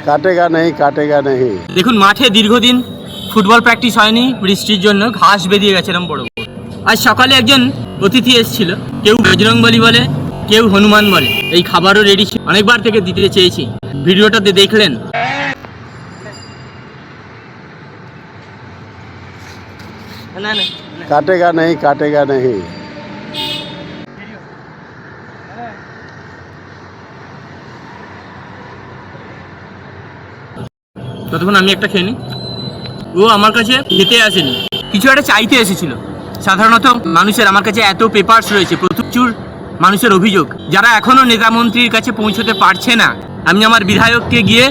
কাটেগা নেই, কাটেগা নেই। দেখুন, মাঠে দীর্ঘদিন ফুটবল প্র্যাকটিস হয়নি বৃষ্টির জন্য, ঘাস বেরিয়ে গেছে এরকম বড়। আজ সকালে একজন অতিথি এসেছিল, কেউ বজরংবলী বলে, কেউ হনুমান বলে। এই খাবারও রেডি ছিল, অনেকবার থেকে দিতে চেয়েছি। ভিডিওটাতে দেখলেন। কাটেগা নেই, কাটেগা নেই। ততক্ষণ আমি একটা খেয়ে নিই। ও আমার কাছে খেতে আসেনি, কিছু একটা চাইতে এসেছিল। সাধারণত মানুষের আমার কাছে এত পেপারস রয়েছে, প্রচুর মানুষের অভিযোগ, যারা এখনো নেতা মন্ত্রীর কাছে পৌঁছতে পারছে না। আমি আমার বিধায়ককে গিয়ে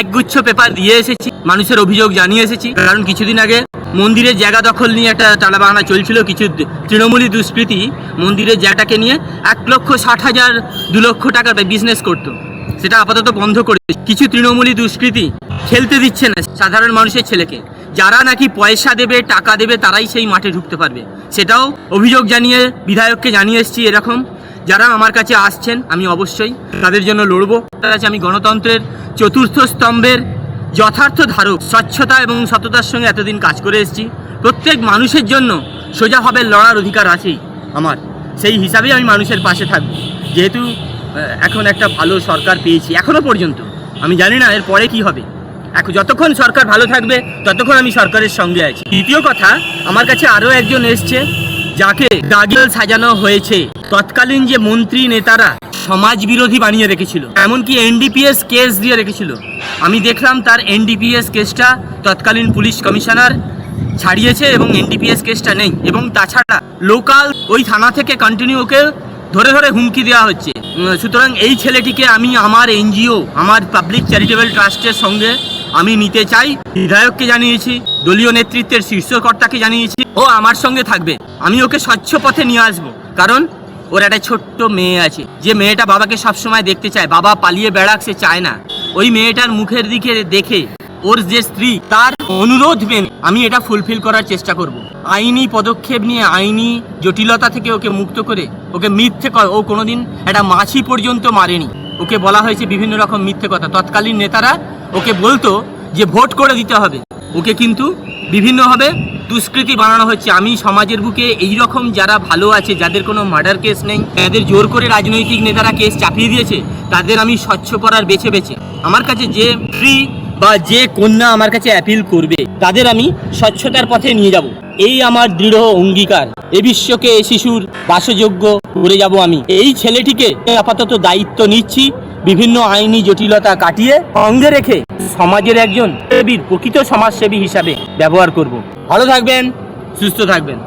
একগুচ্ছ পেপার দিয়ে এসেছি, মানুষের অভিযোগ জানিয়ে এসেছি। কারণ কিছুদিন আগে মন্দিরের জায়গা দখল নিয়ে একটা টালাবাহানা চলছিল। কিছু তৃণমূলী দুষ্কৃতী মন্দিরের জায়গাটাকে নিয়ে 1,60,000 2 লক্ষ টাকার বিজনেস করতো, সেটা আপাতত বন্ধ করে। কিছু তৃণমূলী দুষ্কৃতী খেলতে দিচ্ছে না সাধারণ মানুষের ছেলেকে। যারা নাকি পয়সা দেবে, টাকা দেবে, তারাই সেই মাঠে ঢুকতে পারবে, সেটাও অভিযোগ জানিয়ে বিধায়ককে জানিয়ে এসেছি। এরকম যারা আমার কাছে আসছেন, আমি অবশ্যই তাদের জন্য লড়বো। তার কাছে আমি গণতন্ত্রের চতুর্থ স্তম্ভের যথার্থ ধারক। স্বচ্ছতা এবং সততার সঙ্গে এতদিন কাজ করে এসেছি। প্রত্যেক মানুষের জন্য সোজাভাবে লড়ার অধিকার আছেই আমার, সেই হিসাবেই আমি মানুষের পাশে থাকবো। যেহেতু এখন একটা ভালো সরকার পেয়েছি এখনো পর্যন্ত, আমি জানি না এর পরে কি হবে। এখন যতক্ষণ সরকার ভালো থাকবে ততক্ষণ আমি সরকারের সঙ্গে আছি। দ্বিতীয় কথা, আমার কাছে আরও একজন এসছে যাকে দাগিল সাজানো হয়েছে। তৎকালীন যে মন্ত্রী নেতারা সমাজ বিরোধী বানিয়ে রেখেছিল, এমনকি এনডিপিএস কেস দিয়ে রেখেছিল। আমি দেখলাম তার এনডিপিএস কেসটা তৎকালীন পুলিশ কমিশনার ছাড়িয়েছে এবং এনডিপিএস কেসটা নেই। এবং তাছাড়া লোকাল ওই থানা থেকে কন্টিনিউ ওকে ধরে ধরে হুমকি দেওয়া হচ্ছে। সুতরাং এই ছেলেটিকে আমি আমার এনজিও, আমার পাবলিক চ্যারিটেবল ট্রাস্টের সঙ্গে আমি নিতে চাই। বিধায়ককে জানিয়েছি, দলীয় নেতৃত্বের শীর্ষকর্তাকে জানিয়েছি, ও আমার সঙ্গে থাকবে। আমি ওকে স্বচ্ছ পথে নিয়ে আসবো। কারণ ওর একটা ছোট্ট মেয়ে আছে, যে মেয়েটা বাবাকে সবসময় দেখতে চায়। বাবা পালিয়ে বেড়াক, সে চায় না। ওই মেয়েটার মুখের দিকে দেখে ওর যে স্ত্রী, তার অনুরোধ মেনে আমি এটা ফুলফিল করার চেষ্টা করব। আইনি পদক্ষেপ নিয়ে, আইনি জটিলতা থেকে ওকে মুক্ত করে, ওকে মিথ্যে ও কোনোদিন একটা মাছি পর্যন্ত মারেনি। ওকে বলা হয়েছে বিভিন্ন রকম মিথ্যে কথা। তৎকালীন নেতারা ওকে বলতো যে ভোট করে দিতে হবে, ওকে কিন্তু বিভিন্নভাবে দুষ্কৃতী বানানো হচ্ছে। আমি সমাজের বুকে এই রকম যারা ভালো আছে, যাদের কোনো মার্ডার কেস নেই, তাদের জোর করে রাজনৈতিক নেতারা কেস চাপিয়ে দিয়েছে, তাদের আমি স্বচ্ছ করার বেছে বেছে আমার কাছে যে ফ্রি বা যে কন্যা আমার কাছে অ্যাপিল করবে, তাদের আমি স্বচ্ছতার পথে নিয়ে যাব। এই আমার দৃঢ় অঙ্গীকার। এ বিশ্বকে এ শিশুর বাসযোগ্য করে যাব আমি। এই ছেলেটিকে আপাতত দায়িত্ব নিচ্ছি, বিভিন্ন আইনি জটিলতা কাটিয়ে সঙ্গে রেখে সমাজের একজন প্রকৃত সমাজসেবী হিসাবে ব্যবহার করব। ভালো থাকবেন, সুস্থ থাকবেন।